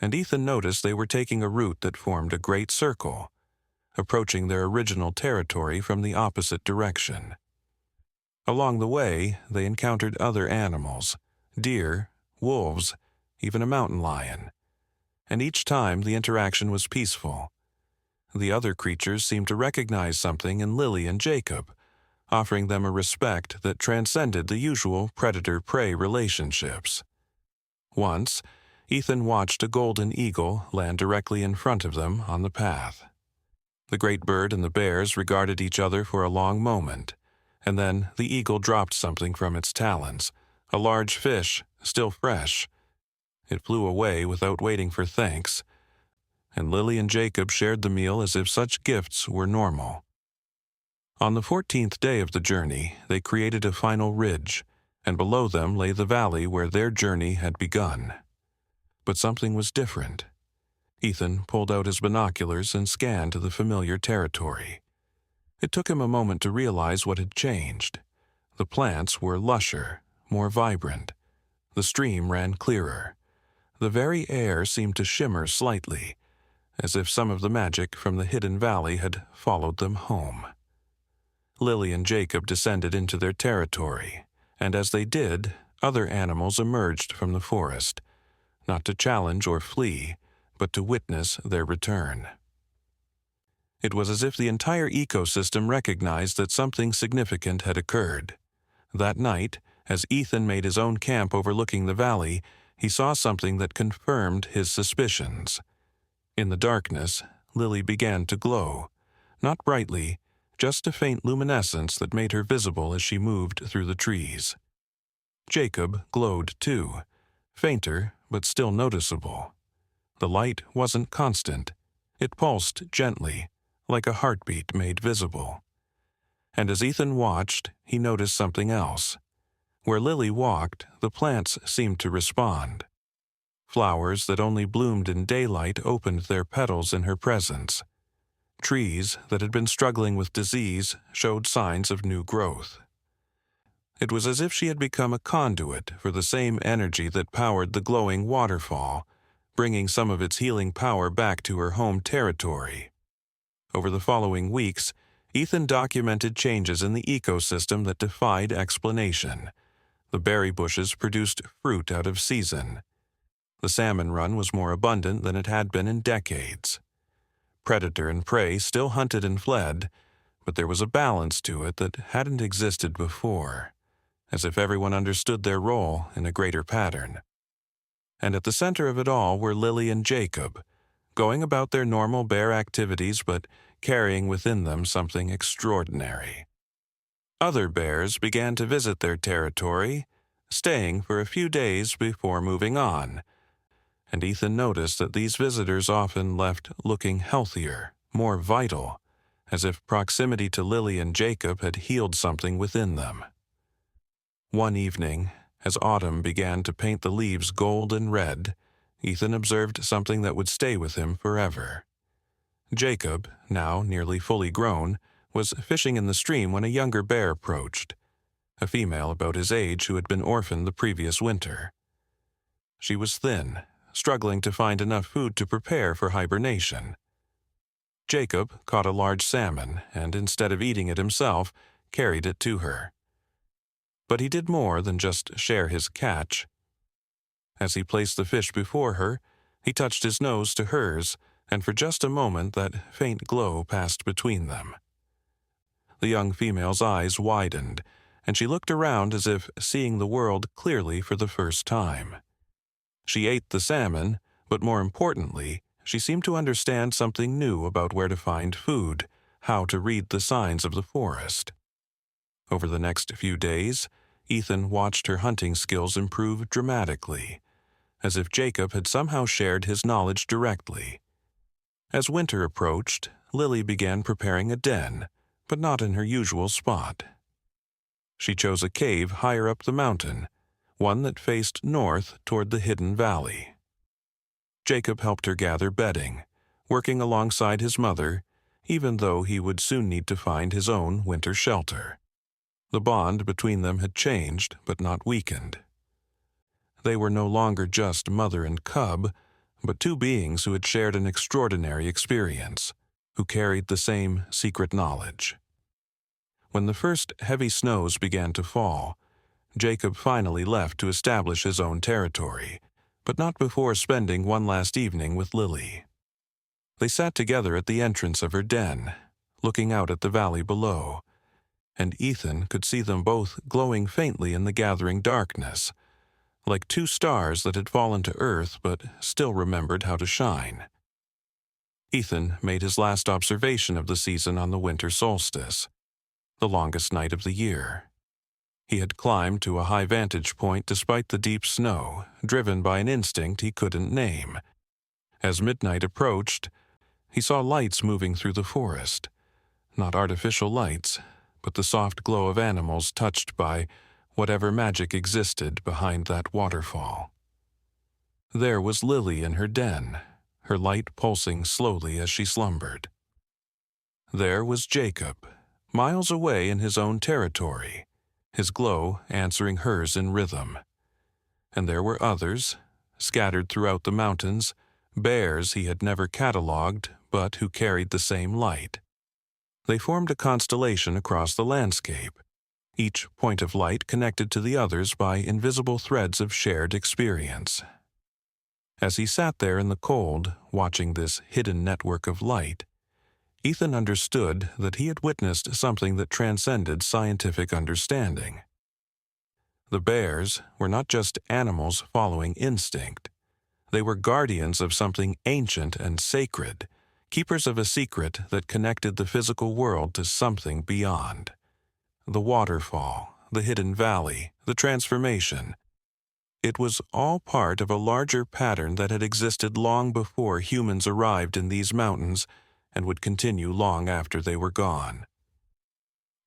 and Ethan noticed they were taking a route that formed a great circle, approaching their original territory from the opposite direction. Along the way, they encountered other animals, deer, wolves, even a mountain lion. And each time the interaction was peaceful. The other creatures seemed to recognize something in Lily and Jacob, offering them a respect that transcended the usual predator-prey relationships. Once, Ethan watched a golden eagle land directly in front of them on the path. The great bird and the bears regarded each other for a long moment, and then the eagle dropped something from its talons, a large fish, still fresh. It flew away without waiting for thanks, and Lily and Jacob shared the meal as if such gifts were normal. On the 14th day of the journey, they created a final ridge, and below them lay the valley where their journey had begun. But something was different. Ethan pulled out his binoculars and scanned the familiar territory. It took him a moment to realize what had changed. The plants were lusher, more vibrant. The stream ran clearer. The very air seemed to shimmer slightly, as if some of the magic from the hidden valley had followed them home. Lily and Jacob descended into their territory, and as they did, other animals emerged from the forest, not to challenge or flee, but to witness their return. It was as if the entire ecosystem recognized that something significant had occurred. That night, as Ethan made his own camp overlooking the valley, he saw something that confirmed his suspicions. In the darkness, Lily began to glow, not brightly, just a faint luminescence that made her visible as she moved through the trees. Jacob glowed too, fainter but still noticeable. The light wasn't constant. It pulsed gently, like a heartbeat made visible. And as Ethan watched, he noticed something else. Where Lily walked, the plants seemed to respond. Flowers that only bloomed in daylight opened their petals in her presence. Trees that had been struggling with disease showed signs of new growth. It was as if she had become a conduit for the same energy that powered the glowing waterfall, bringing some of its healing power back to her home territory. Over the following weeks, Ethan documented changes in the ecosystem that defied explanation. The berry bushes produced fruit out of season. The salmon run was more abundant than it had been in decades. Predator and prey still hunted and fled, but there was a balance to it that hadn't existed before, as if everyone understood their role in a greater pattern. And at the center of it all were Lily and Jacob, going about their normal bear activities but carrying within them something extraordinary. Other bears began to visit their territory, staying for a few days before moving on, and Ethan noticed that these visitors often left looking healthier, more vital, as if proximity to Lily and Jacob had healed something within them. One evening, as autumn began to paint the leaves gold and red, Ethan observed something that would stay with him forever. Jacob, now nearly fully grown, was fishing in the stream when a younger bear approached, a female about his age who had been orphaned the previous winter. She was thin, struggling to find enough food to prepare for hibernation. Jacob caught a large salmon and, instead of eating it himself, carried it to her. But he did more than just share his catch. As he placed the fish before her, he touched his nose to hers, and for just a moment that faint glow passed between them. The young female's eyes widened, and she looked around as if seeing the world clearly for the first time. She ate the salmon, but more importantly, she seemed to understand something new about where to find food, how to read the signs of the forest. Over the next few days, Ethan watched her hunting skills improve dramatically, as if Jacob had somehow shared his knowledge directly. As winter approached, Lily began preparing a den, but not in her usual spot. She chose a cave higher up the mountain, one that faced north toward the hidden valley. Jacob helped her gather bedding, working alongside his mother, even though he would soon need to find his own winter shelter. The bond between them had changed, but not weakened. They were no longer just mother and cub, but two beings who had shared an extraordinary experience, who carried the same secret knowledge. When the first heavy snows began to fall, Jacob finally left to establish his own territory, but not before spending one last evening with Lily. They sat together at the entrance of her den, looking out at the valley below, and Ethan could see them both glowing faintly in the gathering darkness, like two stars that had fallen to earth but still remembered how to shine. Ethan made his last observation of the season on the winter solstice, the longest night of the year. He had climbed to a high vantage point despite the deep snow, driven by an instinct he couldn't name. As midnight approached, he saw lights moving through the forest, not artificial lights, but the soft glow of animals touched by whatever magic existed behind that waterfall. There was Lily in her den, her light pulsing slowly as she slumbered. There was Jacob, miles away in his own territory, his glow answering hers in rhythm. And there were others, scattered throughout the mountains, bears he had never catalogued, but who carried the same light. They formed a constellation across the landscape, each point of light connected to the others by invisible threads of shared experience. As he sat there in the cold, watching this hidden network of light, Ethan understood that he had witnessed something that transcended scientific understanding. The bears were not just animals following instinct. They were guardians of something ancient and sacred, keepers of a secret that connected the physical world to something beyond. The waterfall, the hidden valley, the transformation. It was all part of a larger pattern that had existed long before humans arrived in these mountains and would continue long after they were gone.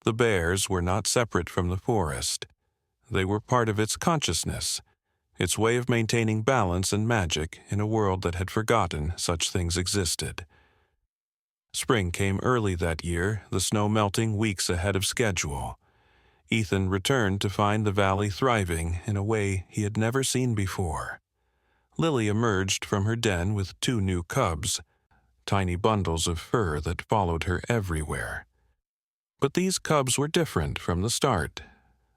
The bears were not separate from the forest. They were part of its consciousness, its way of maintaining balance and magic in a world that had forgotten such things existed. Spring came early that year, the snow melting weeks ahead of schedule. Ethan returned to find the valley thriving in a way he had never seen before. Lily emerged from her den with 2 new cubs, tiny bundles of fur that followed her everywhere. But these cubs were different from the start.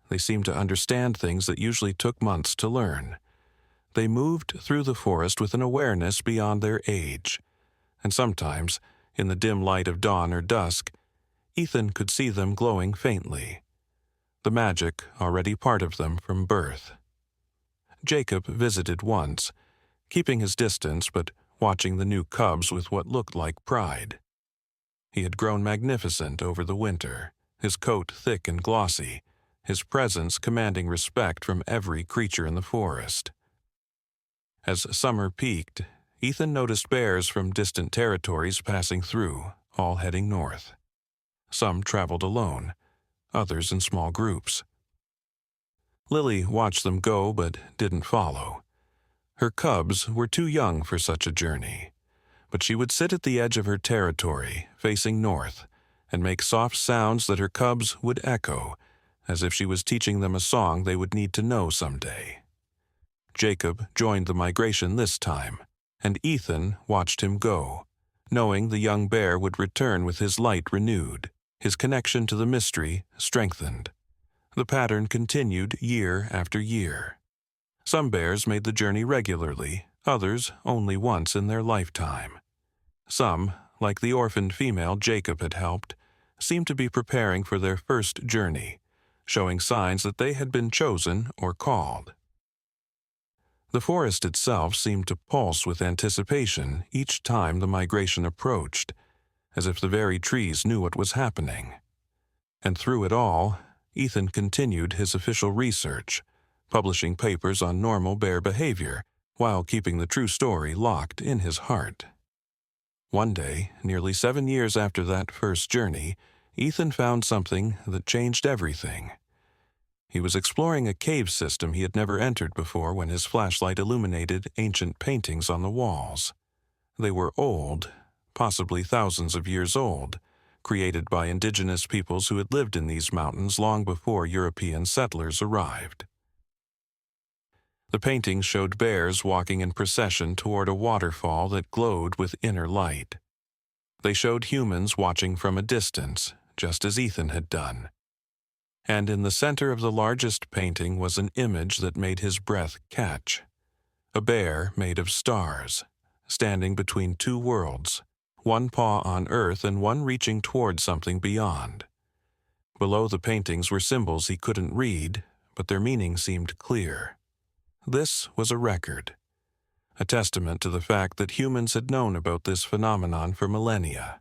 They seemed to understand things that usually took months to learn. They moved through the forest with an awareness beyond their age, and sometimes, in the dim light of dawn or dusk, Ethan could see them glowing faintly, the magic already part of them from birth. Jacob visited once, keeping his distance but watching the new cubs with what looked like pride. He had grown magnificent over the winter, his coat thick and glossy, his presence commanding respect from every creature in the forest. As summer peaked, Ethan noticed bears from distant territories passing through, all heading north. Some traveled alone, others in small groups. Lily watched them go but didn't follow. Her cubs were too young for such a journey, but she would sit at the edge of her territory, facing north, and make soft sounds that her cubs would echo, as if she was teaching them a song they would need to know someday. Jacob joined the migration this time, and Ethan watched him go, knowing the young bear would return with his light renewed, his connection to the mystery strengthened. The pattern continued year after year. Some bears made the journey regularly, others only once in their lifetime. Some, like the orphaned female Jacob had helped, seemed to be preparing for their first journey, showing signs that they had been chosen or called. The forest itself seemed to pulse with anticipation each time the migration approached, as if the very trees knew what was happening. And through it all, Ethan continued his official research, publishing papers on normal bear behavior while keeping the true story locked in his heart. One day, nearly 7 years after that first journey, Ethan found something that changed everything. He was exploring a cave system he had never entered before when his flashlight illuminated ancient paintings on the walls. They were old, possibly thousands of years old, created by indigenous peoples who had lived in these mountains long before European settlers arrived. The paintings showed bears walking in procession toward a waterfall that glowed with inner light. They showed humans watching from a distance, just as Ethan had done. And in the center of the largest painting was an image that made his breath catch. A bear made of stars, standing between two worlds, one paw on earth and one reaching toward something beyond. Below the paintings were symbols he couldn't read, but their meaning seemed clear. This was a record, a testament to the fact that humans had known about this phenomenon for millennia.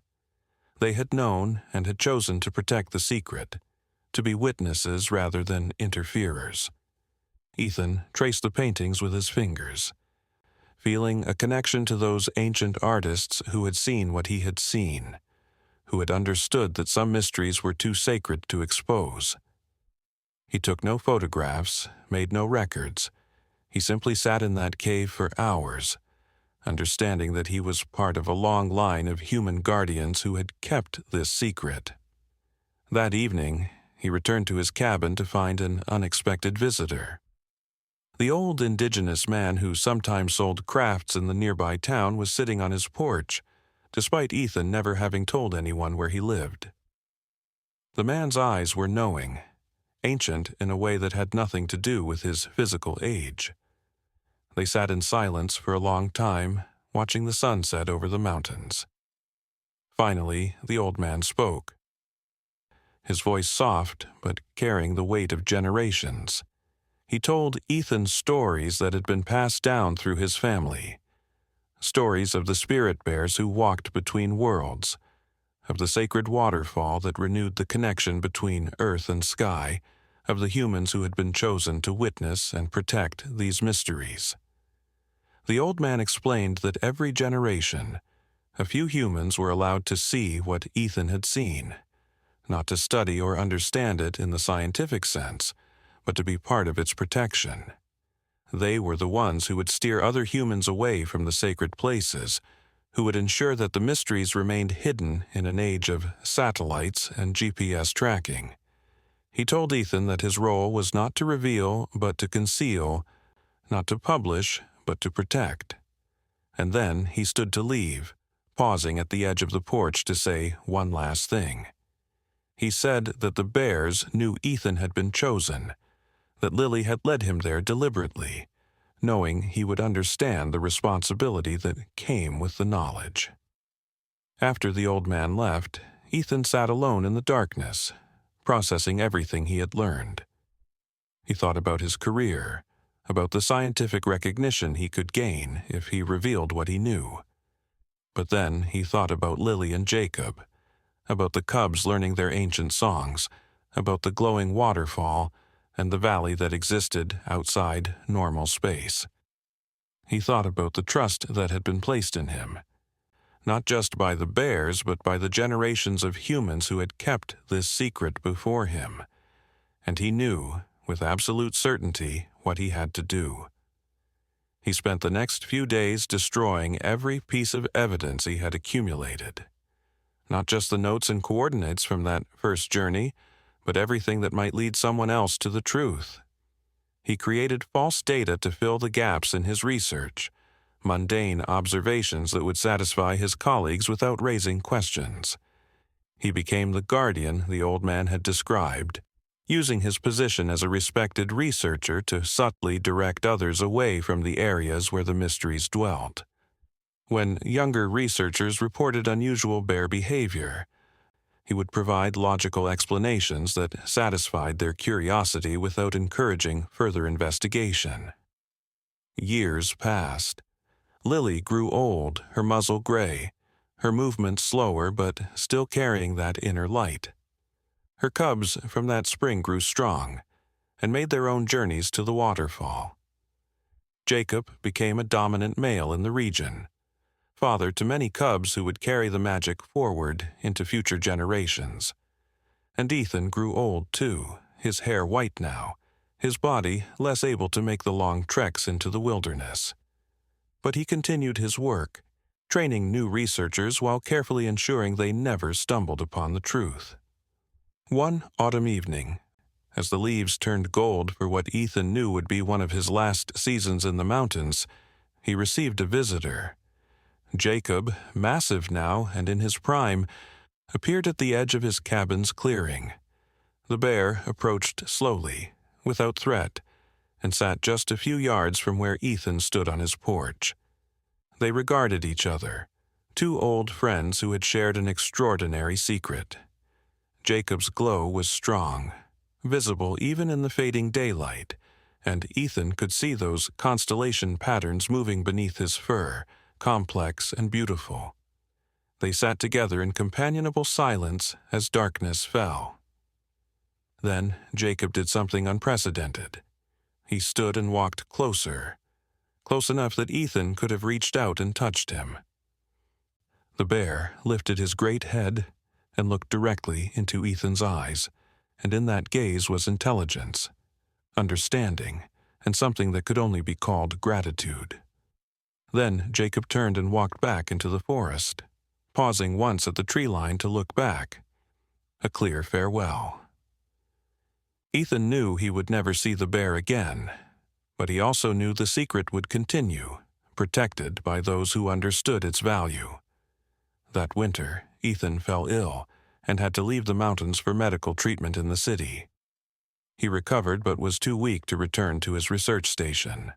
They had known and had chosen to protect the secret, to be witnesses rather than interferers. Ethan traced the paintings with his fingers, feeling a connection to those ancient artists who had seen what he had seen, who had understood that some mysteries were too sacred to expose. He took no photographs, made no records. He simply sat in that cave for hours, understanding that he was part of a long line of human guardians who had kept this secret. That evening, he returned to his cabin to find an unexpected visitor. The old indigenous man who sometimes sold crafts in the nearby town was sitting on his porch, despite Ethan never having told anyone where he lived. The man's eyes were knowing, ancient in a way that had nothing to do with his physical age. They sat in silence for a long time, watching the sunset over the mountains. Finally, the old man spoke. His voice soft, but carrying the weight of generations. He told Ethan stories that had been passed down through his family. Stories of the spirit bears who walked between worlds, of the sacred waterfall that renewed the connection between earth and sky, of the humans who had been chosen to witness and protect these mysteries. The old man explained that every generation, a few humans were allowed to see what Ethan had seen, not to study or understand it in the scientific sense, but to be part of its protection. They were the ones who would steer other humans away from the sacred places, who would ensure that the mysteries remained hidden in an age of satellites and GPS tracking. He told Ethan that his role was not to reveal, but to conceal, not to publish, but to protect. And then he stood to leave, pausing at the edge of the porch to say one last thing. He said that the bears knew Ethan had been chosen, that Lily had led him there deliberately, knowing he would understand the responsibility that came with the knowledge. After the old man left, Ethan sat alone in the darkness, processing everything he had learned. He thought about his career, about the scientific recognition he could gain if he revealed what he knew. But then he thought about Lily and Jacob, about the cubs learning their ancient songs, about the glowing waterfall, and the valley that existed outside normal space. He thought about the trust that had been placed in him, not just by the bears, but by the generations of humans who had kept this secret before him. And he knew, with absolute certainty, what he had to do. He spent the next few days destroying every piece of evidence he had accumulated. Not just the notes and coordinates from that first journey, but everything that might lead someone else to the truth. He created false data to fill the gaps in his research, mundane observations that would satisfy his colleagues without raising questions. He became the guardian the old man had described, using his position as a respected researcher to subtly direct others away from the areas where the mysteries dwelt. When younger researchers reported unusual bear behavior, he would provide logical explanations that satisfied their curiosity without encouraging further investigation. Years passed. Lily grew old, her muzzle gray, her movements slower but still carrying that inner light. Her cubs from that spring grew strong and made their own journeys to the waterfall. Jacob became a dominant male in the region, father to many cubs who would carry the magic forward into future generations. And Ethan grew old too, his hair white now, his body less able to make the long treks into the wilderness. But he continued his work, training new researchers while carefully ensuring they never stumbled upon the truth. One autumn evening, as the leaves turned gold for what Ethan knew would be one of his last seasons in the mountains, he received a visitor. Jacob, massive now and in his prime, appeared at the edge of his cabin's clearing. The bear approached slowly, without threat, and sat just a few yards from where Ethan stood on his porch. They regarded each other, two old friends who had shared an extraordinary secret. Jacob's glow was strong, visible even in the fading daylight, and Ethan could see those constellation patterns moving beneath his fur, complex and beautiful. They sat together in companionable silence as darkness fell. Then Jacob did something unprecedented. He stood and walked closer, close enough that Ethan could have reached out and touched him. The bear lifted his great head and looked directly into Ethan's eyes, and in that gaze was intelligence, understanding, and something that could only be called gratitude. Then Jacob turned and walked back into the forest, pausing once at the tree line to look back. A clear farewell. Ethan knew he would never see the bear again, but he also knew the secret would continue, protected by those who understood its value. That winter, Ethan fell ill and had to leave the mountains for medical treatment in the city. He recovered but was too weak to return to his research station.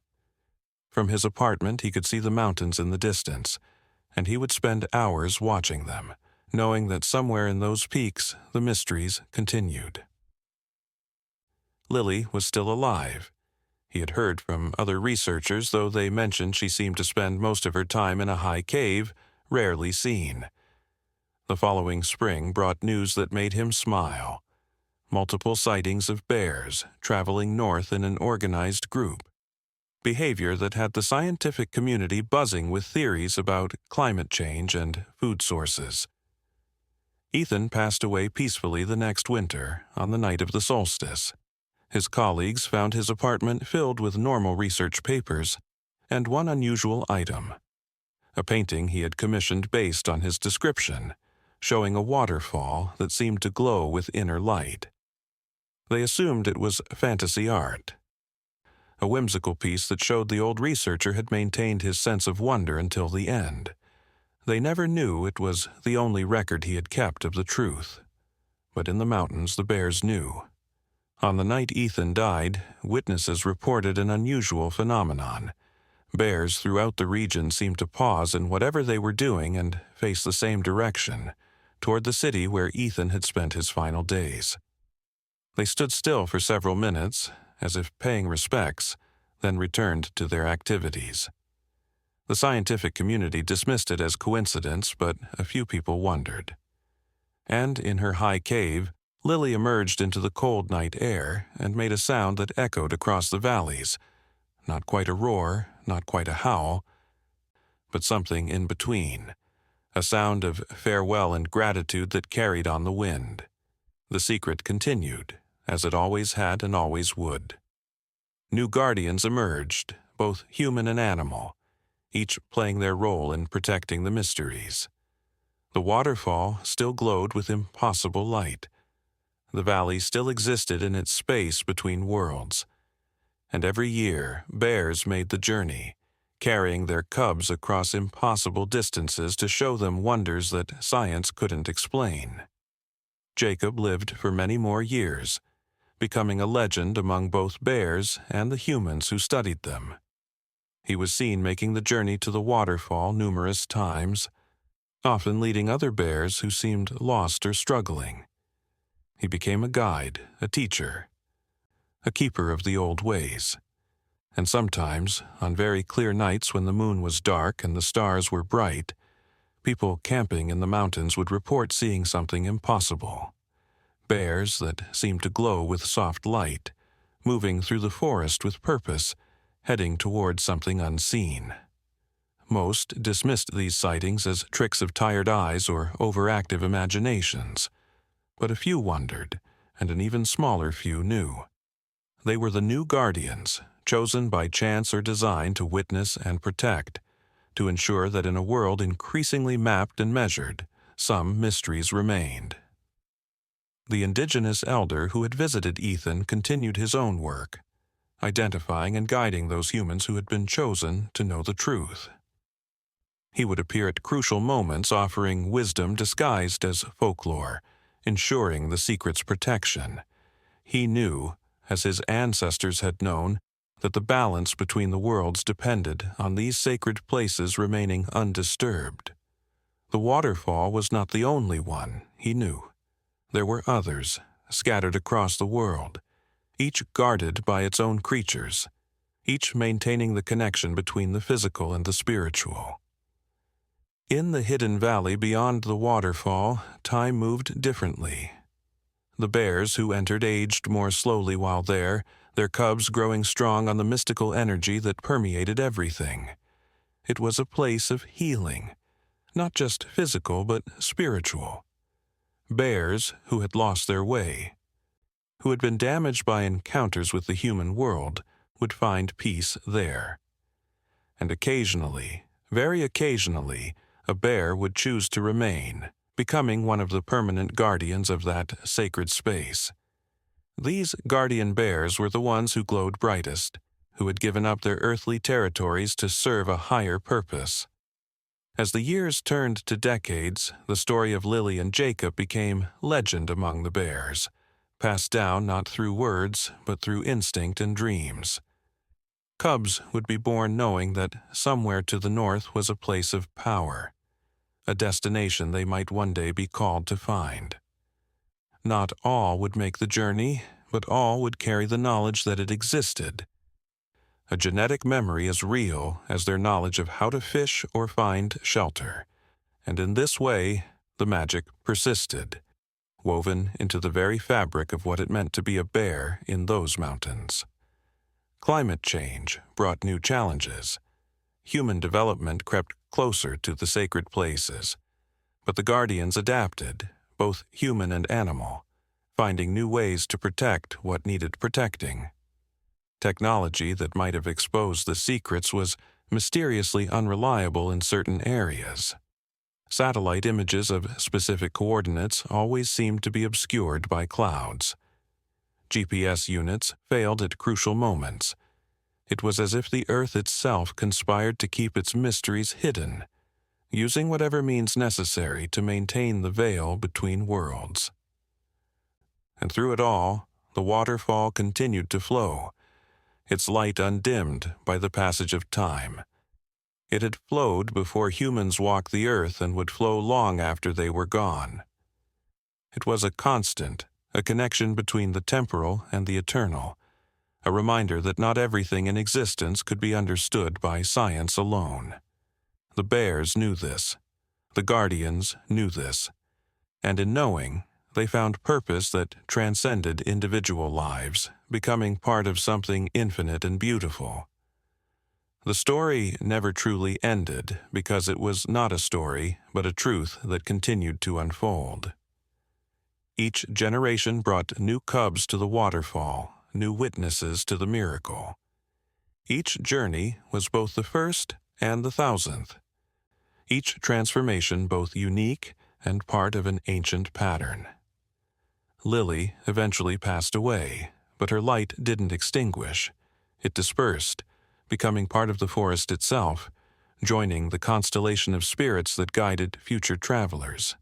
From his apartment he could see the mountains in the distance, and he would spend hours watching them, knowing that somewhere in those peaks the mysteries continued. Lily was still alive. He had heard from other researchers, though they mentioned she seemed to spend most of her time in a high cave, rarely seen. The following spring brought news that made him smile. Multiple sightings of bears traveling north in an organized group. Behavior that had the scientific community buzzing with theories about climate change and food sources. Ethan passed away peacefully the next winter, on the night of the solstice. His colleagues found his apartment filled with normal research papers and one unusual item, a painting he had commissioned based on his description, showing a waterfall that seemed to glow with inner light. They assumed it was fantasy art, a whimsical piece that showed the old researcher had maintained his sense of wonder until the end. They never knew it was the only record he had kept of the truth. But in the mountains the bears knew. On the night Ethan died, witnesses reported an unusual phenomenon. Bears throughout the region seemed to pause in whatever they were doing and face the same direction, toward the city where Ethan had spent his final days. They stood still for several minutes, as if paying respects, then returned to their activities. The scientific community dismissed it as coincidence, but a few people wondered. And in her high cave, Lily emerged into the cold night air and made a sound that echoed across the valleys. Not quite a roar, not quite a howl, but something in between. A sound of farewell and gratitude that carried on the wind. The secret continued, as it always had and always would. New guardians emerged, both human and animal, each playing their role in protecting the mysteries. The waterfall still glowed with impossible light. The valley still existed in its space between worlds. And every year, bears made the journey, carrying their cubs across impossible distances to show them wonders that science couldn't explain. Jacob lived for many more years, becoming a legend among both bears and the humans who studied them. He was seen making the journey to the waterfall numerous times, often leading other bears who seemed lost or struggling. He became a guide, a teacher, a keeper of the old ways. And sometimes, on very clear nights when the moon was dark and the stars were bright, people camping in the mountains would report seeing something impossible. Bears that seemed to glow with soft light, moving through the forest with purpose, heading toward something unseen. Most dismissed these sightings as tricks of tired eyes or overactive imaginations, but a few wondered, and an even smaller few knew. They were the new guardians, chosen by chance or design to witness and protect, to ensure that in a world increasingly mapped and measured, some mysteries remained. The indigenous elder who had visited Ethan continued his own work, identifying and guiding those humans who had been chosen to know the truth. He would appear at crucial moments offering wisdom disguised as folklore, ensuring the secret's protection. He knew, as his ancestors had known, that the balance between the worlds depended on these sacred places remaining undisturbed. The waterfall was not the only one, he knew. There were others, scattered across the world, each guarded by its own creatures, each maintaining the connection between the physical and the spiritual. In the hidden valley beyond the waterfall, time moved differently. The bears who entered aged more slowly while there, their cubs growing strong on the mystical energy that permeated everything. It was a place of healing, not just physical but spiritual. Bears who had lost their way, who had been damaged by encounters with the human world, would find peace there. And occasionally, very occasionally, a bear would choose to remain, becoming one of the permanent guardians of that sacred space. These guardian bears were the ones who glowed brightest, who had given up their earthly territories to serve a higher purpose. As the years turned to decades, the story of Lily and Jacob became legend among the bears, passed down not through words, but through instinct and dreams. Cubs would be born knowing that somewhere to the north was a place of power, a destination they might one day be called to find. Not all would make the journey, but all would carry the knowledge that it existed. A genetic memory as real as their knowledge of how to fish or find shelter, and in this way the magic persisted, woven into the very fabric of what it meant to be a bear in those mountains. Climate change brought new challenges. Human development crept closer to the sacred places, but the guardians adapted, both human and animal, finding new ways to protect what needed protecting. Technology that might have exposed the secrets was mysteriously unreliable in certain areas. Satellite images of specific coordinates always seemed to be obscured by clouds. GPS units failed at crucial moments. It was as if the Earth itself conspired to keep its mysteries hidden, using whatever means necessary to maintain the veil between worlds. And through it all, the waterfall continued to flow, its light undimmed by the passage of time. It had flowed before humans walked the earth and would flow long after they were gone. It was a constant, a connection between the temporal and the eternal, a reminder that not everything in existence could be understood by science alone. The bears knew this. The guardians knew this. And in knowing, they found purpose that transcended individual lives, becoming part of something infinite and beautiful. The story never truly ended because it was not a story, but a truth that continued to unfold. Each generation brought new cubs to the waterfall, new witnesses to the miracle. Each journey was both the first and the 1,000th. Each transformation both unique and part of an ancient pattern. Lily eventually passed away, but her light didn't extinguish. It dispersed, becoming part of the forest itself, joining the constellation of spirits that guided future travelers.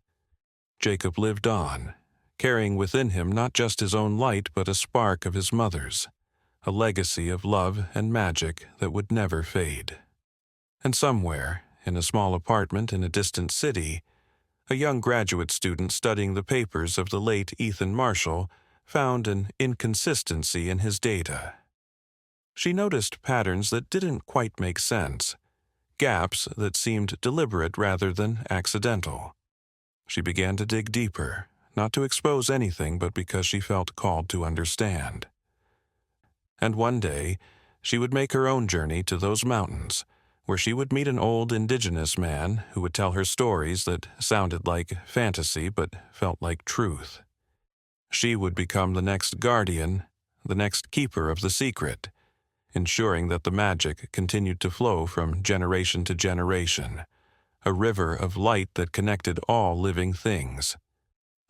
Jacob lived on, carrying within him not just his own light but a spark of his mother's, a legacy of love and magic that would never fade. And somewhere, in a small apartment in a distant city, a young graduate student studying the papers of the late Ethan Marshall found an inconsistency in his data. She noticed patterns that didn't quite make sense, gaps that seemed deliberate rather than accidental. She began to dig deeper, not to expose anything but because she felt called to understand. And one day, she would make her own journey to those mountains, where she would meet an old indigenous man who would tell her stories that sounded like fantasy but felt like truth. She would become the next guardian, the next keeper of the secret, ensuring that the magic continued to flow from generation to generation, a river of light that connected all living things.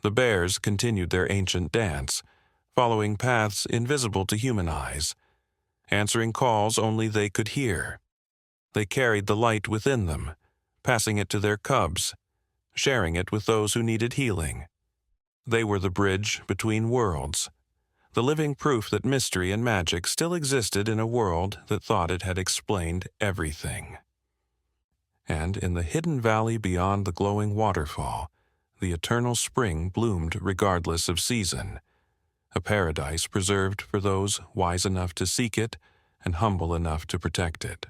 The bears continued their ancient dance, following paths invisible to human eyes, answering calls only they could hear. They carried the light within them, passing it to their cubs, sharing it with those who needed healing. They were the bridge between worlds, the living proof that mystery and magic still existed in a world that thought it had explained everything. And in the hidden valley beyond the glowing waterfall, the eternal spring bloomed regardless of season, a paradise preserved for those wise enough to seek it and humble enough to protect it.